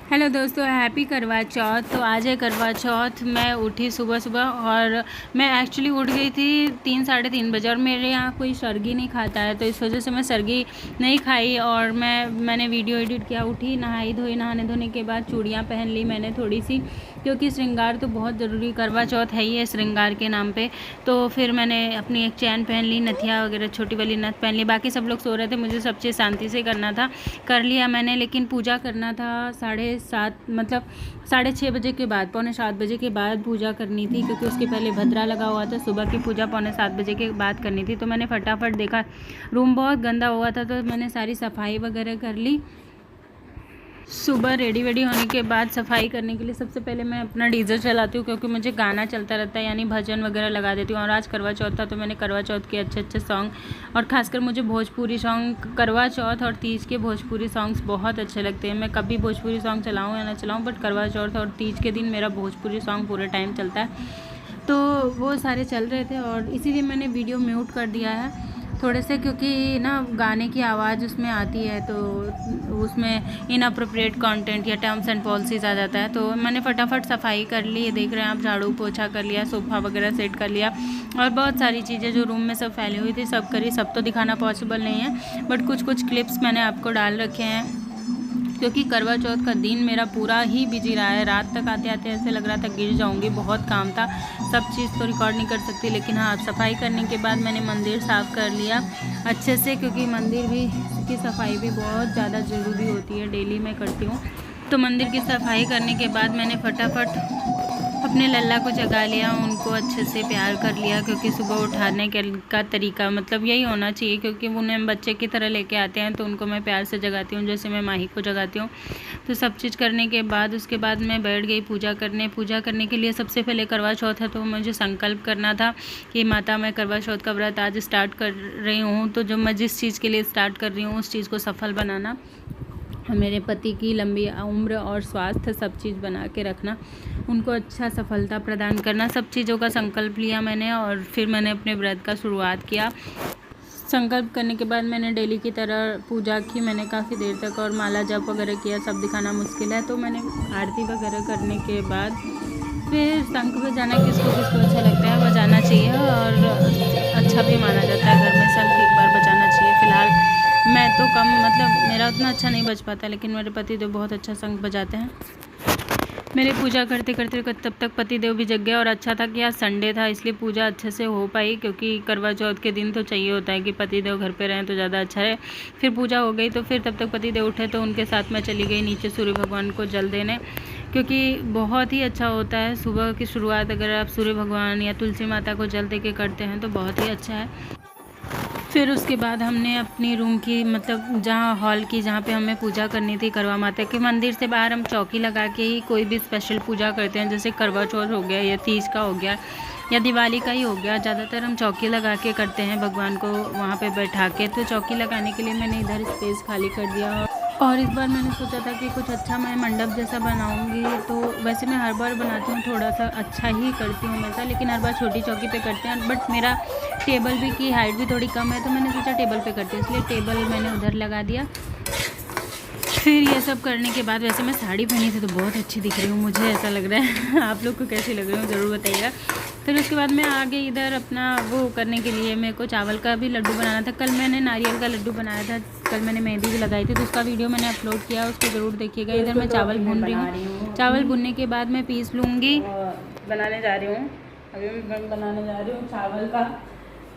Hello दोस्तों, happy करवा चौथ। तो आज है करवा चौथ। मैं उठी सुबह सुबह और मैं एक्चुअली उठ गई थी 3 साढ़े 3 बजे, और मेरे यहाँ कोई सरगी नहीं खाता है, तो इस वजह से मैं सरगी नहीं खाई। और मैंने वीडियो एडिट किया, उठी, नहाई धोई। नहाने धोने के बाद चूड़ियाँ पहन ली मैंने थोड़ी सी, क्योंकि श्रृंगार तो बहुत ज़रूरी, करवा चौथ है ही है श्रृंगार के नाम पे। तो फिर मैंने अपनी एक चैन पहन ली, नथिया वगैरह छोटी वाली नथ पहन ली। बाकी सब लोग सो रहे थे, मुझे सब चीज़ शांति से करना था, कर लिया मैंने। लेकिन पूजा करना था 7:30, मतलब 6:30 बजे के बाद, 6:45 के बाद पूजा करनी थी, क्योंकि उसके पहले भद्रा लगा हुआ था। सुबह की पूजा 6:45 के बाद करनी थी। तो मैंने फटाफट देखा रूम बहुत गंदा हुआ था, तो मैंने सारी सफाई वगैरह कर ली। सुबह रेडी वेडी होने के बाद सफाई करने के लिए सबसे पहले मैं अपना डीजे चलाती हूँ, क्योंकि मुझे गाना चलता रहता है, यानी भजन वगैरह लगा देती हूँ। और आज करवा चौथ था, तो मैंने करवा चौथ के अच्छे अच्छे सॉन्ग, और खासकर मुझे भोजपुरी सॉन्ग, करवा चौथ और तीज के भोजपुरी सॉन्ग्स बहुत अच्छे लगते हैं। मैं कभी भोजपुरी सॉन्ग चलाऊँ या ना चलाऊँ, बट करवा चौथ और तीज के दिन मेरा भोजपुरी सॉन्ग पूरे टाइम चलता है। तो वो सारे चल रहे थे, और इसीलिए मैंने वीडियो म्यूट कर दिया है थोड़े से, क्योंकि ना गाने की आवाज़ उसमें आती है, तो उसमें इनअप्रोप्रिएट कंटेंट या टर्म्स एंड पॉलिसीज़ आ जाता है। तो मैंने फटाफट सफाई कर ली, ये देख रहे हैं आप, झाड़ू पोछा कर लिया, सोफ़ा वगैरह सेट कर लिया, और बहुत सारी चीज़ें जो रूम में सब फैली हुई थी सब करी। सब तो दिखाना पॉसिबल नहीं है, बट कुछ कुछ क्लिप्स मैंने आपको डाल रखे हैं, क्योंकि करवा चौथ का दिन मेरा पूरा ही बिजी रहा है। रात तक आते आते ऐसे लग रहा था गिर जाऊंगी, बहुत काम था, सब चीज़ तो रिकॉर्ड नहीं कर सकती। लेकिन हाँ, सफाई करने के बाद मैंने मंदिर साफ़ कर लिया अच्छे से, क्योंकि मंदिर भी की सफाई भी बहुत ज़्यादा ज़रूरी होती है, डेली मैं करती हूँ। तो मंदिर की सफाई करने के बाद मैंने फटाफट अपने लल्ला को जगा लिया, उनको अच्छे से प्यार कर लिया, क्योंकि सुबह उठाने का तरीका मतलब यही होना चाहिए, क्योंकि उन्हें बच्चे की तरह लेके आते हैं, तो उनको मैं प्यार से जगाती हूँ, जैसे मैं माही को जगाती हूँ। तो सब चीज़ करने के बाद उसके बाद मैं बैठ गई पूजा करने। पूजा करने के लिए सबसे पहले करवा चौथ है, तो मुझे संकल्प करना था कि माता, मैं करवा चौथ का व्रत आज स्टार्ट कर रही हूँ, तो जो मैं जिस चीज़ के लिए स्टार्ट कर रही हूँ उस चीज़ को सफल बनाना, मेरे पति की लंबी उम्र और स्वास्थ्य सब चीज़ बना के रखना, उनको अच्छा सफलता प्रदान करना, सब चीज़ों का संकल्प लिया मैंने। और फिर मैंने अपने व्रत का शुरुआत किया। संकल्प करने के बाद मैंने डेली की तरह पूजा की मैंने काफ़ी देर तक, और माला जप वगैरह किया। सब दिखाना मुश्किल है, तो मैंने आरती वगैरह करने के बाद फिर शंख बजाना किसको किसको अच्छा लगता है बजाना चाहिए, और अच्छा भी माना जाता है घर में शंख एक बार बजाना चाहिए। फ़िलहाल मैं तो कम, मतलब मेरा उतना अच्छा नहीं बज पाता, लेकिन मेरे पति देव बहुत अच्छा शंख बजाते हैं। मेरे पूजा करते करते तब तक पति देव भी जग गया, और अच्छा था कि आज संडे था, इसलिए पूजा अच्छे से हो पाई, क्योंकि करवा चौथ के दिन तो चाहिए होता है कि पति देव घर पे रहें तो ज़्यादा अच्छा है। फिर पूजा हो गई, तो फिर तब तक पति देव उठे, तो उनके साथ मैं चली गई नीचे सूर्य भगवान को जल देने, क्योंकि बहुत ही अच्छा होता है सुबह की शुरुआत अगर आप सूर्य भगवान या तुलसी माता को जल दे के करते हैं तो बहुत ही अच्छा है। फिर उसके बाद हमने अपनी रूम की, मतलब जहाँ हॉल की, जहाँ पे हमें पूजा करनी थी करवा माता के, मंदिर से बाहर हम चौकी लगा के ही कोई भी स्पेशल पूजा करते हैं, जैसे करवा चौथ हो गया या तीज का हो गया या दिवाली का ही हो गया। ज़्यादातर हम चौकी लगा के करते हैं भगवान को वहाँ पे बैठा के। तो चौकी लगाने के लिए मैंने इधर स्पेस खाली कर दिया, और इस बार मैंने सोचा था कि कुछ अच्छा मैं मंडप जैसा बनाऊंगी। तो वैसे मैं हर बार बनाती हूँ, थोड़ा सा अच्छा ही करती हूँ वैसा, लेकिन हर बार छोटी चौकी पे करते हैं, बट मेरा टेबल भी की हाइट भी थोड़ी कम है, तो मैंने सोचा टेबल पे करती हूँ, इसलिए टेबल मैंने उधर लगा दिया। फिर ये सब करने के बाद, वैसे मैं साड़ी पहनी थी तो बहुत अच्छी दिख रही हूँ, मुझे ऐसा लग रहा है आप लोग को कैसी लग रही हूँ ज़रूर बताइएगा। फिर उसके बाद मैं आगे इधर अपना वो करने के लिए, मेरे को चावल का भी लड्डू बनाना था। कल मैंने नारियल का लड्डू बनाया था, कल मैंने मेहंदी भी लगाई थी, तो उसका वीडियो मैंने अपलोड किया, उसको ज़रूर देखिएगा। इधर मैं चावल भून रही हूँ, चावल भूनने के बाद मैं पीस लूँगी, बनाने जा रही हूँ। अभी मैं बनाने जा रही हूँ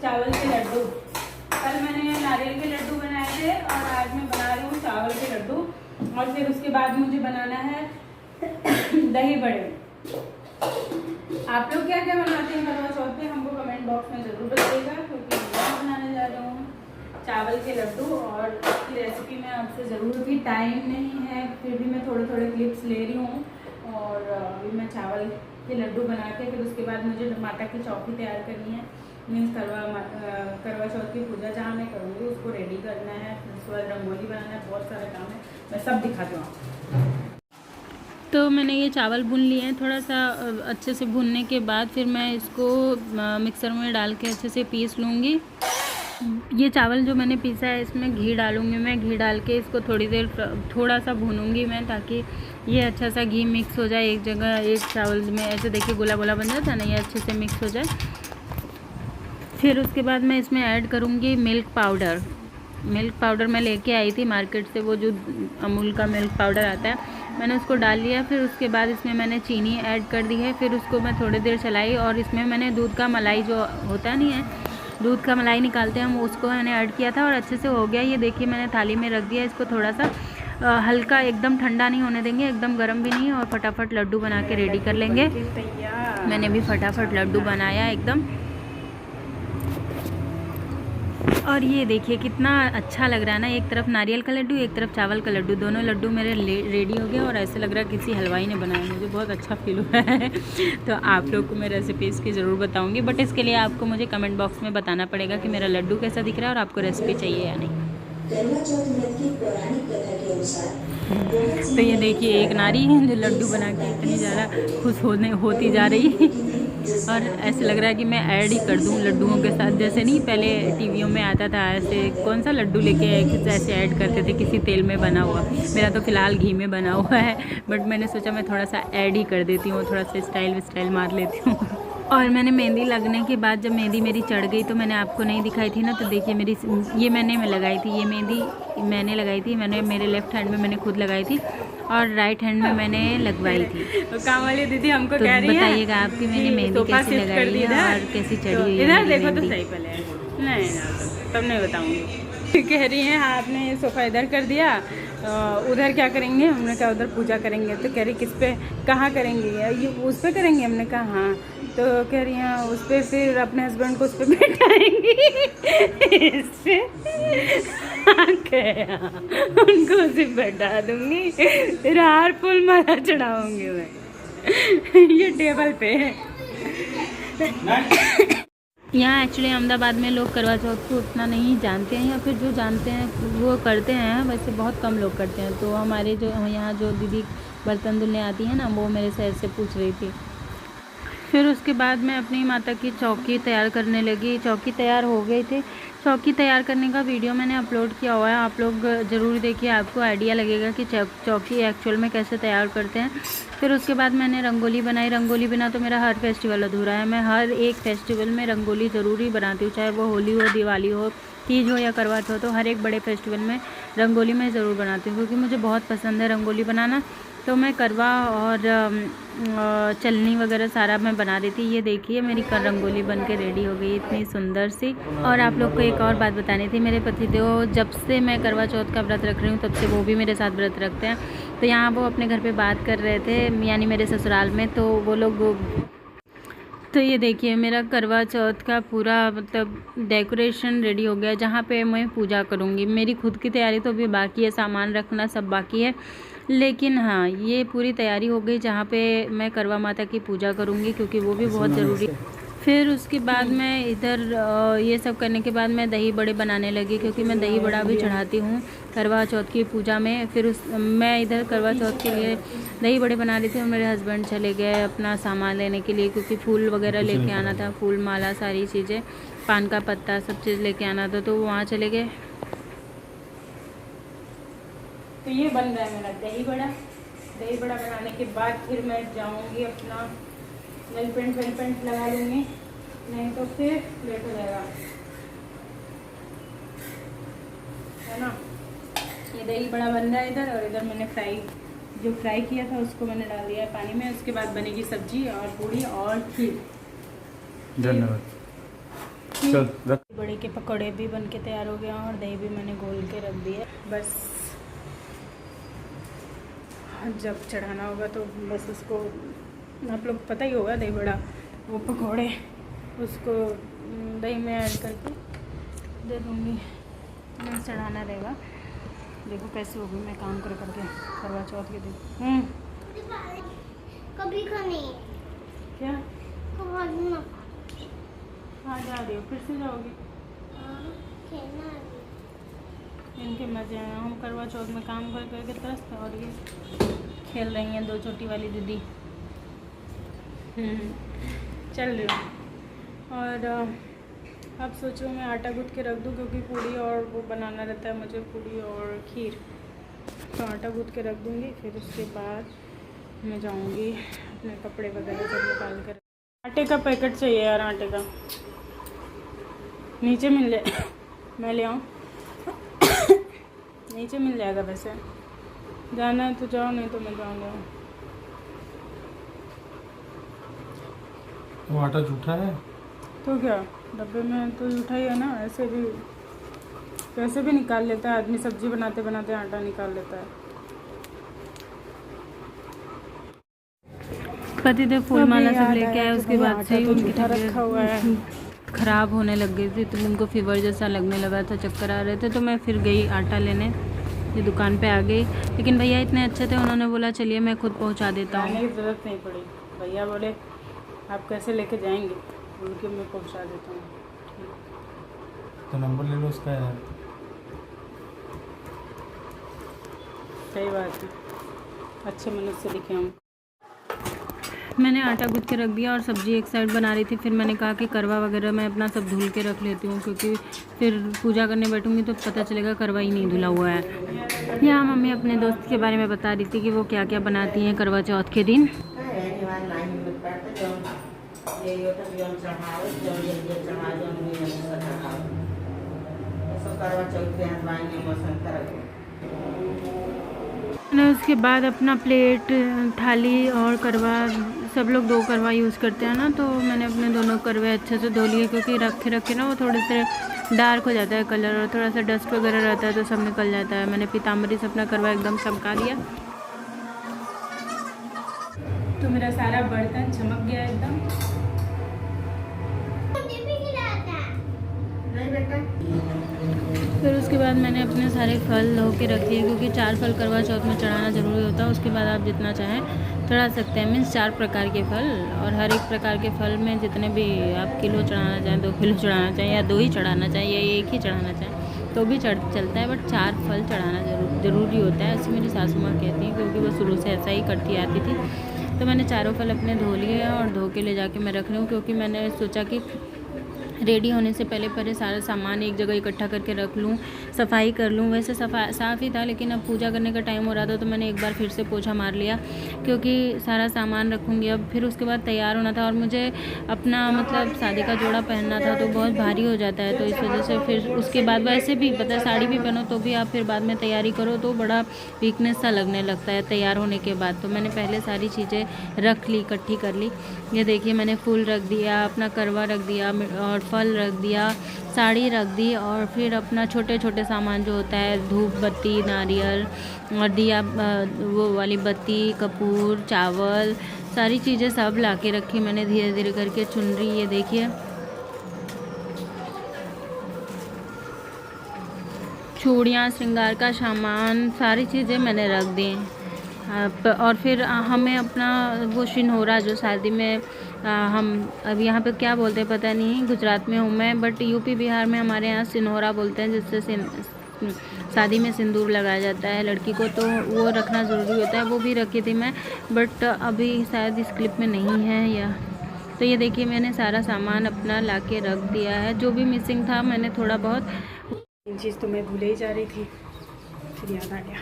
चावल के लड्डू। कल मैंने नारियल के लड्डू बनाए थे, और आज मैं बना रही हूँ चावल के लड्डू। और फिर उसके बाद मुझे बनाना है दही बड़े। आप लोग क्या क्या बनाते हैं करवा चौथ पे, हमको कमेंट बॉक्स में ज़रूर बताइएगा, क्योंकि मैं बनाने जा रही हूँ चावल के लड्डू। और इसकी रेसिपी मैं आपसे ज़रूर, भी टाइम नहीं है, फिर भी मैं थोड़े थोड़े क्लिप्स ले रही हूँ। और अभी मैं चावल के लड्डू बना के, फिर उसके बाद मुझे माता की चौकी तैयार करनी है, मीन्स करवा चौथ की पूजा जहाँ मैं करूँगी उसको रेडी करना है, फिर उसके बाद रंगोली बनाना है, बहुत सारा काम है, मैं सब दिखाती हूँ। तो मैंने ये चावल भून लिए हैं, थोड़ा सा अच्छे से भूनने के बाद फिर मैं इसको मिक्सर में डाल के अच्छे से पीस लूँगी। ये चावल जो मैंने पीसा है इसमें घी डालूँगी मैं। घी डाल के इसको थोड़ी देर थोड़ा सा भूनूंगी मैं, ताकि ये अच्छा सा घी मिक्स हो जाए एक जगह, एक चावल में। ऐसे देखिए गोला गोला बन जाता है ना, ये अच्छे से मिक्स हो जाए। फिर उसके बाद मैं इसमें ऐड करूँगी मिल्क पाउडर। मिल्क पाउडर मैं लेके आई थी मार्केट से, वो जो अमूल का मिल्क पाउडर आता है, मैंने उसको डाल लिया। फिर उसके बाद इसमें मैंने चीनी ऐड कर दी है। फिर उसको मैं थोड़ी देर चलाई और इसमें मैंने दूध का मलाई जो होता नहीं है, दूध का मलाई निकालते हैं हम, उसको मैंने ऐड किया था और अच्छे से हो गया। ये देखिए मैंने थाली में रख दिया। इसको थोड़ा सा हल्का, एकदम ठंडा नहीं होने देंगे, एकदम गर्म भी नहीं, और फटाफट लड्डू बना के रेडी कर लेंगे। मैंने भी फटाफट लड्डू बनाया एकदम। और ये देखिए कितना अच्छा लग रहा है ना, एक तरफ नारियल का लड्डू, एक तरफ चावल का लड्डू, दोनों लड्डू मेरे रेडी हो गए और ऐसे लग रहा है किसी हलवाई ने बनाया। मुझे बहुत अच्छा फील हुआ है। तो आप लोग को मैं रेसिपी इसकी ज़रूर बताऊंगी, बट इसके लिए आपको मुझे कमेंट बॉक्स में बताना पड़ेगा कि मेरा लड्डू कैसा दिख रहा है और आपको रेसिपी चाहिए या नहीं। तो ये देखिए एक नारी है जो लड्डू बना के इतनी ज़्यादा खुश होती जा रही है, और ऐसे लग रहा है कि मैं ऐड ही कर दूं लड्डुओं के साथ। जैसे नहीं पहले टीवियों में आता था, ऐसे कौन सा लड्डू लेके ऐसे ऐड करते थे किसी तेल में बना हुआ। मेरा तो फ़िलहाल घी में बना हुआ है, बट मैंने सोचा मैं थोड़ा सा ऐड ही कर देती हूँ, थोड़ा सा स्टाइल मार लेती हूँ। और मैंने मेहंदी लगने के बाद जब मेहंदी मेरी चढ़ गई तो मैंने आपको नहीं दिखाई थी ना, तो देखिए मेरी ये मैंने लगाई थी, ये मेहंदी मैंने लगाई थी, मैंने मेरे लेफ्ट हैंड में मैंने खुद लगाई थी और राइट हैंड में मैंने लगवाई थी। तो काम वाली दीदी हमको तो कह रही है, बताइएगा आपकी मैंने मेहंदी कैसी लगाई है और कैसी चढ़ी हुई है। इधर देखो तो सही पहले, नहीं तब नहीं बताऊंगी। कह रही हैं हाँ आपने ये सोफ़ा इधर कर दिया, उधर क्या करेंगे? हमने कहा उधर पूजा करेंगे। तो कह रही किस पे, कहाँ करेंगे? ये उस पे करेंगे। हमने कहा हाँ। तो कह रही हैं उस पर, फिर अपने हस्बैंड को उस पर बैठाएंगी। इस पे उनको उसे बैठा दूंगी, फिर हार फूल माला चढ़ाऊंगी मैं। ये टेबल पे है। यहाँ एक्चुअली अहमदाबाद में लोग करवा चौथ को उतना नहीं जानते हैं, या फिर जो जानते हैं वो करते हैं, वैसे बहुत कम लोग करते हैं। तो हमारे जो यहाँ जो दीदी बर्तन धुलने आती है ना, वो मेरे से ऐसे पूछ रही थी। फिर उसके बाद मैं अपनी माता की चौकी तैयार करने लगी। चौकी तैयार हो गई थी। चौकी तैयार करने का वीडियो मैंने अपलोड किया हुआ है, आप लोग ज़रूर देखिए, आपको आइडिया लगेगा कि चौकी एक्चुअल में कैसे तैयार करते हैं। फिर उसके बाद मैंने रंगोली बनाई। रंगोली बिना तो मेरा हर फेस्टिवल अधूरा है। मैं हर एक फेस्टिवल में रंगोली ज़रूर ही बनाती हूँ, चाहे वो होली हो, दिवाली हो, तीज हो या करवा चौथ हो। हर एक बड़े फेस्टिवल में रंगोली मैं ज़रूर बनाती हूँ, क्योंकि मुझे बहुत पसंद है रंगोली बनाना। तो मैं करवा और चलनी वगैरह सारा मैं बना देती। ये देखिए मेरी रंगोली बन के रेडी हो गई, इतनी सुंदर सी। और आप लोग को एक और बात बतानी थी, मेरे पतिदेव जब से मैं करवा चौथ का व्रत रख रही हूँ तब से वो भी मेरे साथ व्रत रखते हैं। तो यहाँ वो अपने घर पे बात कर रहे थे, यानी मेरे ससुराल में, तो वो लोग तो ये देखिए मेरा करवा चौथ का पूरा मतलब डेकोरेशन रेडी हो गया, जहाँ पे मैं पूजा करूँगी। मेरी खुद की तैयारी तो अभी बाकी है, सामान रखना सब बाकी है, लेकिन हाँ ये पूरी तैयारी हो गई जहाँ पे मैं करवा माता की पूजा करूँगी, क्योंकि वो भी बहुत ज़रूरी है। फिर उसके बाद मैं इधर ये सब करने के बाद मैं दही बड़े बनाने लगी, क्योंकि मैं दही बड़ा भी चढ़ाती हूँ करवा चौथ की पूजा में। फिर मैं इधर करवा चौथ के लिए दही बड़े बना रही थी और मेरे हस्बैंड चले गए अपना सामान लेने के लिए, क्योंकि फूल वगैरह लेके आना था, फूल माला सारी चीज़ें, पान का पत्ता सब चीज़ लेके आना था, तो वहाँ चले गए। तो ये बन रहा है मेरा दही बड़ा। दही बड़ा बनाने के बाद फिर मैं जाऊंगी अपना नेल पेंट लगा लूँगी, नहीं तो फिर लेट हो जाएगा, है ना। ये दही बड़ा बन रहा है इधर, और इधर मैंने फ्राई किया था उसको मैंने डाल दिया है पानी में। उसके बाद बनेगी सब्जी और पूड़ी और खीर। धन्यवाद। बड़े के पकौड़े भी बन के तैयार हो गए और दही भी मैंने घोल के रख दिया। बस जब चढ़ाना होगा तो बस उसको, आप लोग पता ही होगा, दही बड़ा वो पकौड़े उसको दही में ऐड करके दे दूँगी, मैं चढ़ाना रहेगा। देखो कैसे होगी मैं काम कर करके करवा चौथ के दिन। कभी खाने क्या खेलना हाँ जा रही हो, फिर से जाओगी? इनके मज़े हैं। हम करवा चौथ में काम कर करके तरसते, और ये खेल रही हैं दो छोटी वाली दीदी। चल रही हूँ। और अब सोचो मैं आटा गूँथ के रख दूँ, क्योंकि पूड़ी और वो बनाना रहता है मुझे, पूड़ी और खीर। तो आटा गूँथ के रख दूँगी, फिर उसके बाद मैं जाऊँगी अपने कपड़े वगैरह सब निकाल कर। आटे का पैकेट चाहिए यार, आटे का नीचे मिल जाए, मैं ले आऊँ? नीचे मिल जाएगा वैसे, जाना है तो जाओ, नहीं तो मैं जाऊँगा। वो आटा जूठा है तो क्या, डब्बे में तो जूठा ही है ना, ऐसे भी कैसे भी निकाल लेता है आदमी, सब्जी बनाते बनाते आटा निकाल लेता है। पतिदेव फूल माला सब लेके आए, उसके बाद से ही तो उनकी जूठा रखा हुआ है। तबीयत ख़राब होने लग गई थी, तो उनको फीवर जैसा लगने लगा था, चक्कर आ रहे थे। तो मैं फिर गई आटा लेने, ये दुकान पे आ गई। लेकिन भैया इतने अच्छे थे, उन्होंने बोला चलिए मैं खुद पहुंचा देता जाने हूँ। की ज़रूरत नहीं पड़ी, भैया बोले आप कैसे लेके जाएंगे, उनके मैं पहुंचा देता हूँ। तो नंबर ले लो उसका यार। सही बात है, अच्छे मनुष्य दिखे हम। मैंने आटा गूँथ के रख दिया और सब्ज़ी एक साइड बना रही थी। फिर मैंने कहा कि करवा वगैरह मैं अपना सब धुल के रख लेती हूँ, क्योंकि फिर पूजा करने बैठूँगी तो पता चलेगा करवा ही नहीं धुला हुआ है। यहाँ मम्मी अपने दोस्त के बारे में बता रही थी कि वो क्या क्या बनाती हैं करवा चौथ के दिन। मैंने उसके बाद अपना प्लेट, थाली और करवा, सब लोग 2 करवा यूज़ करते हैं ना, तो मैंने अपने दोनों करवे अच्छे से धो लिए, क्योंकि रखे ना वो थोड़े से डार्क हो जाता है कलर, और थोड़ा सा डस्ट वगैरह रहता है तो सब निकल जाता है। मैंने पीताम्बरी से अपना करवा एकदम चमका दिया, तो मेरा सारा बर्तन चमक गया एकदम। फिर उसके बाद मैंने अपने सारे फल धो के रख दिए, क्योंकि 4 फल करवा चौथ में चढ़ाना ज़रूरी होता है। उसके बाद आप जितना चाहें चढ़ा सकते हैं, मीन्स 4 प्रकार के फल, और हर एक प्रकार के फल में जितने भी आप किलो चढ़ाना चाहें, 2 किलो चढ़ाना चाहें, या 2 ही चढ़ाना चाहें, या 1 ही चढ़ाना चाहें तो भी चलता है, बट 4 फल चढ़ाना ज़रूरी होता है, ऐसी मेरी सासू माँ कहती हैं, क्योंकि वो शुरू से ऐसा ही करती आती थी। तो मैंने चारों फल अपने धो लिए और धो के ले जाके मैं रख रही हूँ, क्योंकि मैंने सोचा कि रेडी होने से पहले सारा सामान एक जगह इकट्ठा करके रख लूँ, सफाई कर लूँ। वैसे साफ़ ही था, लेकिन अब पूजा करने का टाइम हो रहा था तो मैंने एक बार फिर से पोछा मार लिया, क्योंकि सारा सामान रखूँगी अब। फिर उसके बाद तैयार होना था, और मुझे अपना मतलब शादी का जोड़ा पहनना था, तो बहुत भारी हो जाता है, तो इस वजह से फिर उसके बाद वैसे भी पता है, साड़ी भी पहनो तो भी आप फिर बाद में तैयारी करो तो बड़ा वीकनेस सा लगने लगता है तैयार होने के बाद। तो मैंने पहले सारी चीज़ें रख ली, इकट्ठी कर ली। ये देखिए मैंने फूल रख दिया, अपना करवा रख दिया, और फल रख दिया, साड़ी रख दी, और फिर अपना छोटे छोटे सामान जो होता है, धूप बत्ती, नारियल और दिया, वो वाली बत्ती, कपूर, चावल, सारी चीज़ें सब ला के रखी मैंने धीरे धीरे करके। चुनरी, ये देखिए चूड़ियाँ, श्रृंगार का सामान, सारी चीज़ें मैंने रख दी। और फिर हमें अपना वो सिनहोरा जो शादी में हम अब यहाँ पे क्या बोलते हैं पता नहीं, गुजरात में हूँ मैं, बट यूपी बिहार में हमारे यहाँ सिनहोरा बोलते हैं, जिससे शादी में सिंदूर लगाया जाता है लड़की को, तो वो रखना ज़रूरी होता है। वो भी रखी थी मैं, बट अभी शायद इस क्लिप में नहीं है या। तो ये देखिए मैंने सारा सामान अपना ला के रख दिया है, जो भी मिसिंग था मैंने थोड़ा बहुत। ये चीज़ तो मैं भूले ही जा रही थी, फिर याद आ गया।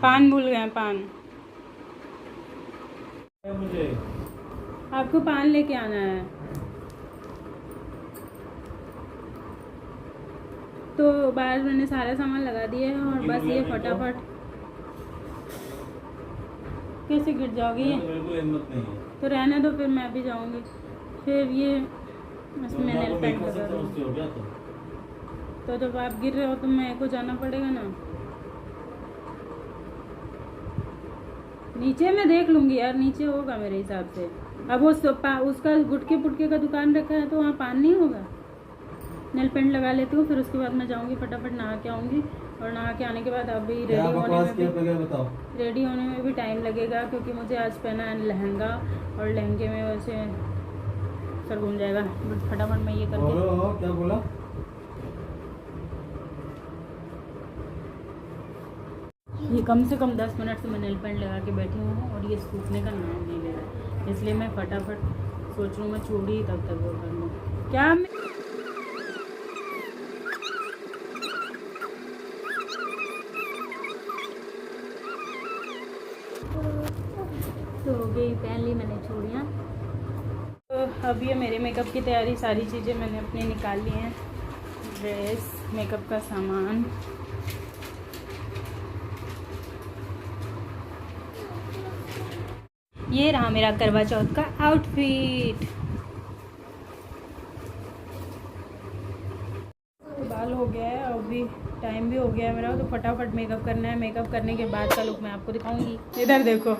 पान भूल गए, पान मुझे आपको पान लेके आना है। तो बाहर मैंने सारा सामान लगा दिया है, और बस ये फटाफट। कैसे गिर जाओगी? बिल्कुल हिम्मत नहीं है, तो रहने दो, फिर मैं भी जाऊंगी। फिर ये इसमें नेल पेंट लगा दूँ, तो जब आप गिर रहे हो तो मेरे को जाना पड़ेगा ना। नीचे मैं देख लूँगी यार, नीचे होगा मेरे हिसाब से। अब वो उसका गुटके पुटके का दुकान रखा है, तो वहाँ पान नहीं होगा। नेल पेंट लगा लेती हूँ, फिर उसके बाद मैं जाऊँगी, फटाफट नहा के आऊँगी, और नहा के आने के बाद अभी रेडी होने में भी टाइम लगेगा, क्योंकि मुझे आज पहना है लहंगा, और लहंगे में वैसे सर घूम जाएगा, बट फटाफट मैं ये करके। क्या बोला? ये कम से कम 10 मिनट से मैं नेल पेंट लगा के बैठी हूँ, और ये सूखने का नाम नहीं ले रहा, इसलिए मैं फटाफट सोच रही हूँ मैं चूड़ी तब तक वो कर लूँ क्या तो हो गई, पहन ली मैंने चूड़ियाँ। तो अब ये मेरे मेकअप की तैयारी, सारी चीज़ें मैंने अपनी निकाल ली हैं, ड्रेस, मेकअप का सामान। ये रहा मेरा करवा चौथ का आउटफिट। बाल हो गया है, अभी टाइम भी हो गया है मेरा, तो फटाफट मेकअप करना है। मेकअप करने के बाद का लुक मैं आपको दिखाऊंगी। इधर देखो,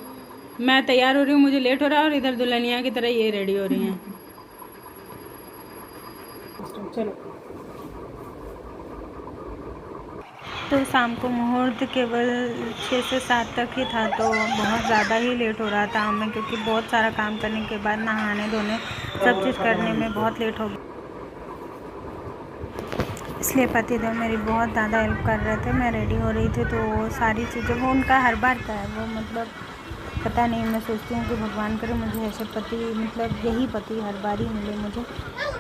मैं तैयार हो रही हूँ, मुझे लेट हो रहा है, और इधर दुल्हनिया की तरह ये रेडी हो रही हैं। चलो, तो शाम को मुहूर्त केवल 6 से 7 तक ही था, तो बहुत ज़्यादा ही लेट हो रहा था हमें, क्योंकि बहुत सारा काम करने के बाद नहाने धोने सब चीज़ करने में बहुत लेट हो गया। इसलिए पतिदेव मेरी बहुत ज़्यादा हेल्प कर रहे थे। मैं रेडी हो रही थी तो वो सारी चीज़ें, वो उनका हर बार का है, वो मतलब पता नहीं, मैं सोचती हूँ कि भगवान करे मुझे ऐसे पति, मतलब यही पति हर बार ही मिले मुझे।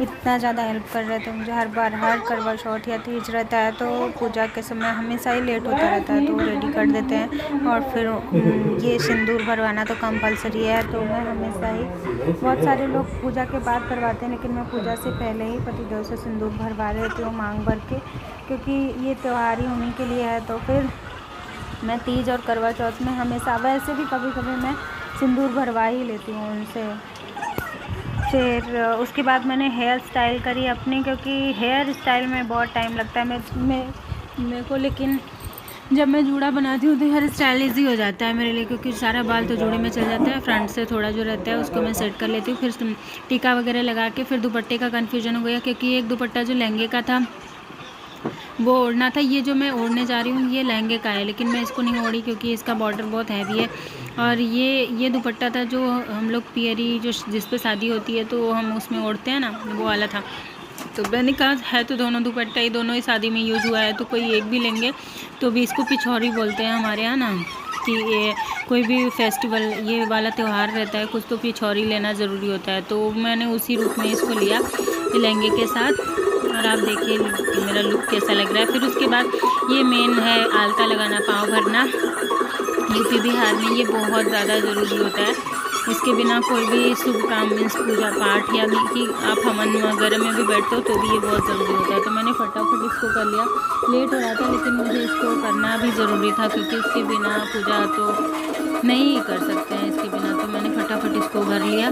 इतना ज़्यादा हेल्प कर रहे थे मुझे हर बार, हर करवा चौथ या तीज रहता है तो पूजा के समय हमेशा ही लेट होता रहता है, तो वो रेडी कर देते हैं। और फिर ये सिंदूर भरवाना तो कंपलसरी है, तो मैं हमेशा ही, बहुत सारे लोग पूजा के बाद करवाते हैं, लेकिन मैं पूजा से पहले ही पतिदेव से सिंदूर भरवा लेती हूँ मांग भर के, क्योंकि ये त्यौहार ही उन्हीं के लिए है। तो फिर मैं तीज और करवा चौथ में हमेशा, वैसे भी कभी कभी मैं सिंदूर भरवा ही लेती हूँ उनसे। फिर उसके बाद मैंने हेयर स्टाइल करी अपनी, क्योंकि हेयर स्टाइल में बहुत टाइम लगता है मेरे को, लेकिन जब मैं जूड़ा बनाती हूँ तो हेयर स्टाइल ईजी हो जाता है मेरे लिए, क्योंकि सारा बाल तो जूड़े में चल जाता है। फ्रंट से थोड़ा जो रहता है उसको मैं सेट कर लेती हूँ, फिर टीका वगैरह लगा के। फिर दुपट्टे का कन्फ्यूजन हो गया, क्योंकि एक दुपट्टा जो लहंगे का था वो ओढ़ना था, ये जो मैं ओढ़ने जा रही हूँ ये लहंगे का है, लेकिन मैं इसको नहीं ओढ़ी क्योंकि इसका बॉर्डर बहुत हैवी है। और ये दुपट्टा था जो हम लोग पियरी, जो जिस पे शादी होती है तो हम उसमें ओढ़ते हैं ना, वो वाला था। तो मैंने कहा है तो दोनों दुपट्टा ही, दोनों ही शादी में यूज़ हुआ है, तो कोई एक भी लेंगे। तो भी इसको पिछौरी बोलते हैं हमारे यहाँ ना, कि ये कोई भी फेस्टिवल, ये वाला त्यौहार रहता है कुछ, तो पिछौरी लेना ज़रूरी होता है। तो मैंने उसी रूप में इसको लिया लहंगे के साथ, और आप देखिए मेरा लुक कैसा लग रहा है। फिर उसके बाद ये मेन है आलता लगाना, पाँव भरना। यूपी बिहार में ये बहुत ज़्यादा ज़रूरी होता है, इसके बिना कोई भी शुभ काम, मीन्स पूजा पाठ या कि आप हवन वगैरह में भी बैठते हो तो भी ये बहुत ज़रूरी होता है। तो मैंने फटाफट इसको कर लिया। लेट हो रहा था लेकिन मुझे इसको करना भी ज़रूरी था, क्योंकि इसके बिना पूजा तो नहीं कर सकते हैं इसके बिना, तो मैंने फटाफट इसको भर लिया।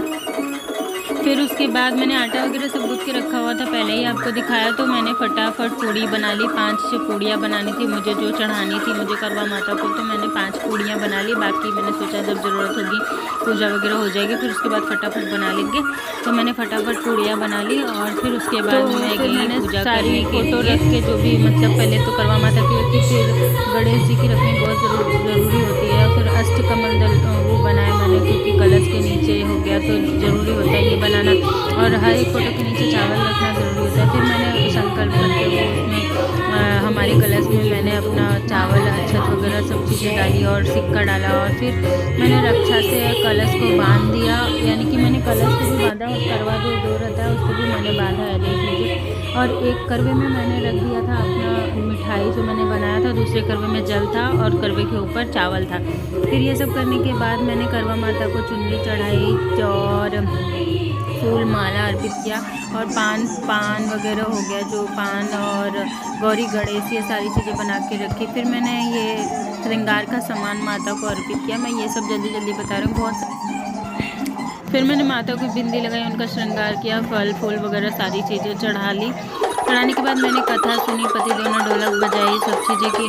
फिर उसके बाद मैंने आटा वगैरह सब गूँथ के रखा हुआ था, पहले ही आपको दिखाया। तो मैंने फटाफट पूड़ी बना ली, 5 पूड़ियाँ बनानी थी मुझे, जो चढ़ानी थी मुझे करवा माता को, तो मैंने 5 पूड़ियाँ बना ली। बाकी मैंने सोचा जब ज़रूरत होगी पूजा वगैरह हो जाएगी फिर उसके बाद फटाफट बना लेंगे। तो मैंने फटाफट पूड़ियाँ बना ली, और फिर उसके बाद मैं गई पूजा सारी फोटो रख के, जो भी मतलब पहले तो करवा माता की, फिर गणेश जी की रखनी बहुत ज़रूरी होती है। फिर अष्टकमल दल वो बनाए मैंने, क्योंकि कलश के नीचे हो गया तो ज़रूरी होता है ये बनाना, और हर एक फोटो के नीचे चावल रखना ज़रूरी होता है। फिर मैंने संकल्प करके वो उसमें हमारे कलश में मैंने अपना चावल, अक्षत वगैरह सब चीज़ें डाली और सिक्का डाला, और फिर मैंने रक्षा से कलश को बांध दिया, यानी कि मैंने कलश को भी बांधा, और करवा जो रहता है उसको भी मैंने बांधा है, देख लीजिए। और एक करवे में मैंने रख दिया था अपना मिठाई जो मैंने बनाया था, दूसरे करवे में जल था और करवे के ऊपर चावल था। फिर ये सब करने के बाद मैंने करवा माता को चुनरी चढ़ाई और फूल माला अर्पित किया, और पान वगैरह हो गया, जो पान और गौरी गणेश ये सारी चीज़ें बना के रखी। फिर मैंने ये श्रृंगार का सामान माता को अर्पित किया। मैं ये सब जल्दी जल्दी बता रही हूँ बहुत। फिर मैंने माता को बिंदी लगाई, उनका श्रृंगार किया, फल फूल वगैरह सारी चीज़ें चढ़ा ली। चढ़ाने के बाद मैंने कथा सुनी, पतिदेव ने ढोलक बजाई, सब चीज़ें की।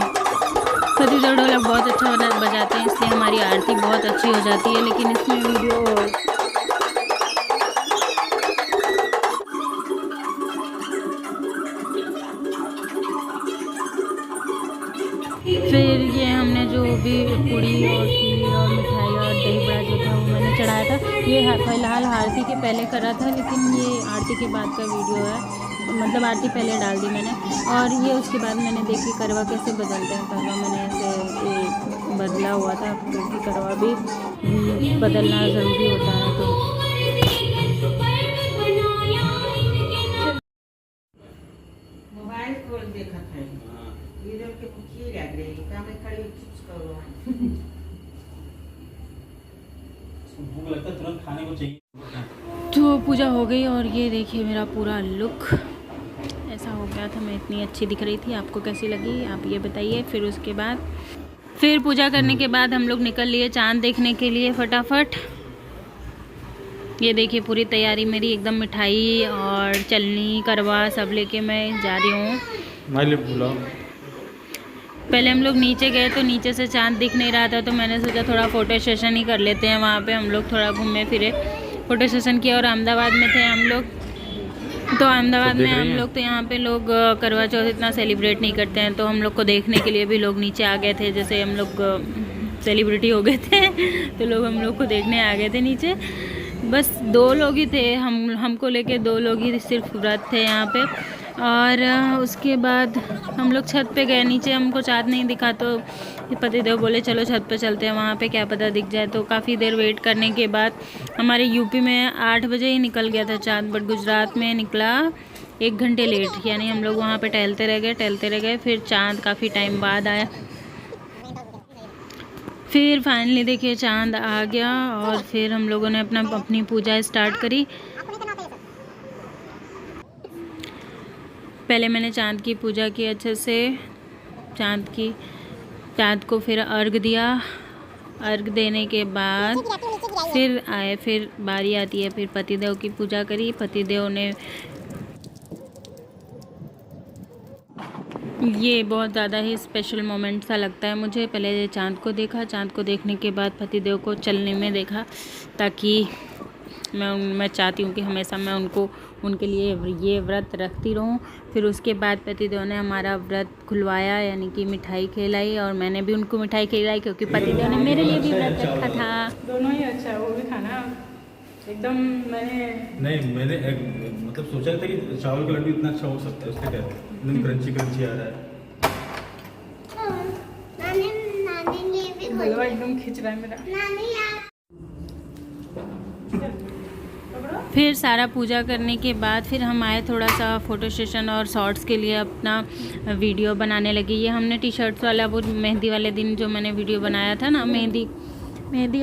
पतिदेव ढोलक बहुत अच्छा बजाते हैं, इसलिए हमारी आरती बहुत अच्छी हो जाती है। लेकिन इसमें वीडियो फिर ये हमने जो भी पूड़ी और खीर और मिठाई और दही बड़ा जो था वो मैंने चढ़ाया था। ये फिलहाल आरती के पहले करा था, लेकिन ये आरती के बाद का वीडियो है, मतलब आरती पहले डाल दी मैंने। और ये उसके बाद मैंने देखी करवा कैसे बदलते हैं। करवा मैंने ऐसे बदला हुआ था, क्योंकि करवा भी बदलना ज़रूरी होता है। तो भूख लगता है तुरंत खाने को चाहिए। तो पूजा हो गई और ये देखिए मेरा पूरा लुक ऐसा हो गया था। मैं इतनी अच्छी दिख रही थी, आपको कैसी लगी आप ये बताइए। फिर उसके बाद फिर पूजा करने के बाद हम लोग निकल लिए चांद देखने के लिए फटाफट। ये देखिए पूरी तैयारी मेरी एकदम, मिठाई और चलनी करवा सब लेके मैं जा रही हूँ। पहले हम लोग नीचे गए तो नीचे से चांद दिख नहीं रहा था, तो मैंने सोचा थोड़ा फ़ोटो सेशन ही कर लेते हैं। वहाँ पे हम लोग थोड़ा घूमे फिरे, फ़ोटो सेशन किया। और अहमदाबाद में थे हम लोग, तो अहमदाबाद में हम लोग तो यहाँ पे लोग करवा चौथ इतना सेलिब्रेट नहीं करते हैं, तो हम लोग को देखने के लिए भी लोग नीचे आ गए थे। जैसे हम लोग सेलिब्रिटी हो गए थे तो लोग हम लोग को देखने आ गए थे नीचे। बस 2 लोग ही थे, हमको लेके 2 लोग ही सिर्फ व्रत थे यहाँ पे। और उसके बाद हम लोग छत पे गए, नीचे हमको चाँद नहीं दिखा तो पतिदेव बोले चलो छत पे चलते हैं, वहाँ पे क्या पता दिख जाए। तो काफ़ी देर वेट करने के बाद हमारे यूपी में 8 बजे ही निकल गया था चाँद, बट गुजरात में निकला 1 घंटे लेट। यानी हम लोग वहाँ पे टहलते रह गए, फिर चाँद काफ़ी टाइम बाद आया। फिर फाइनली देखिए चाँद आ गया और फिर हम लोगों ने अपनी पूजा स्टार्ट करी। पहले मैंने चाँद की पूजा की अच्छे से, चाँद को फिर अर्घ दिया। अर्घ देने के बाद फिर बारी आती है, फिर पतिदेव की पूजा करी। पतिदेव ने ये बहुत ज़्यादा ही स्पेशल मोमेंट सा लगता है मुझे। पहले चाँद को देखा, चाँद को देखने के बाद पतिदेव को चलने में देखा, ताकि मैं चाहती हूँ कि हमेशा मैं उनके लिए ये व्रत रखती रहूँ। फिर उसके बाद पतिदेव ने हमारा व्रत खुलवाया, यानी कि मिठाई खिलाई, और मैंने भी उनको मिठाई खिलाई क्योंकि पतिदेव ने मेरे लिए भी व्रत रखा था। दोनों ही अच्छा है, वो भी खाना एकदम मैंने मतलब सोचा था कि चावल का लड्डू इतना अच्छा हो सकता है, उससे क्या एकदम क्रंची आ रहा है। नानी ने भी गलवा एकदम खिंच रहा है मेरा। नानी यार फिर सारा पूजा करने के बाद फिर हम आए थोड़ा सा फ़ोटो सेशन और शॉर्ट्स के लिए अपना वीडियो बनाने लगे। ये हमने टी शर्ट्स वाला वो मेहंदी वाले दिन जो मैंने वीडियो बनाया था ना, मेहंदी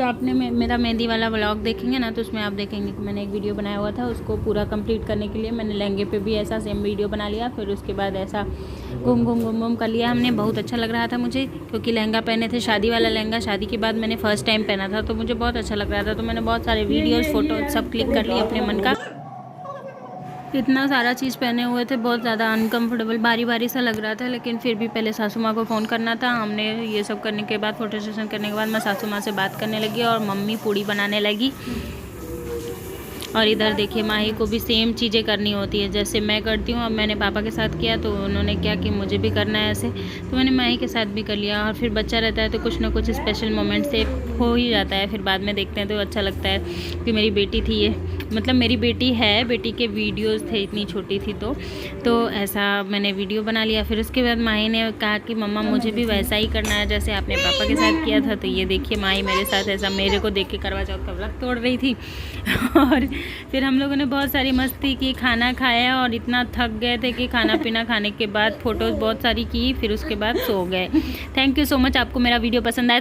आपने मेरा मेहंदी वाला व्लॉग देखेंगे ना, तो उसमें आप देखेंगे कि मैंने एक वीडियो बनाया हुआ था। उसको पूरा कंप्लीट करने के लिए मैंने लहंगे पे भी ऐसा सेम वीडियो बना लिया। फिर उसके बाद ऐसा घूम कर लिया हमने। बहुत अच्छा लग रहा था मुझे, क्योंकि लहंगा पहने थे, शादी वाला लहंगा। शादी के बाद मैंने फ़र्स्ट टाइम पहना था, तो मुझे बहुत अच्छा लग रहा था। तो मैंने बहुत सारे वीडियोज़ फ़ोटो सब क्लिक कर लिए अपने मन का। इतना सारा चीज़ पहने हुए थे, बहुत ज़्यादा अनकम्फर्टेबल बारी सा लग रहा था, लेकिन फिर भी पहले सासू माँ को फ़ोन करना था। हमने ये सब करने के बाद, फ़ोटो सेशन करने के बाद, मैं सासू माँ से बात करने लगी और मम्मी पूड़ी बनाने लगी। और इधर देखिए माही को भी सेम चीज़ें करनी होती है जैसे मैं करती हूँ। अब मैंने पापा के साथ किया तो उन्होंने क्या कि मुझे भी करना है ऐसे, तो मैंने माही के साथ भी कर लिया। और फिर बच्चा रहता है तो कुछ ना कुछ स्पेशल मोमेंट से हो ही जाता है, फिर बाद में देखते हैं तो अच्छा लगता है कि मेरी बेटी थी ये, मतलब मेरी बेटी है, बेटी के वीडियोस थे, इतनी छोटी थी तो ऐसा मैंने वीडियो बना लिया। फिर उसके बाद माही ने कहा कि मम्मा मुझे भी वैसा ही करना है जैसे आपने पापा के साथ किया था। तो ये देखिए माही मेरे साथ ऐसा मेरे को देख के करवा चौथ का व्रत तोड़ रही थी। और फिर हम लोगों ने बहुत सारी मस्ती की, खाना खाया और इतना थक गए थे कि खाना पीना खाने के बाद फ़ोटोज़ बहुत सारी की, फिर उसके बाद सो गए। Thank you so much. आपको मेरा वीडियो पसंद आया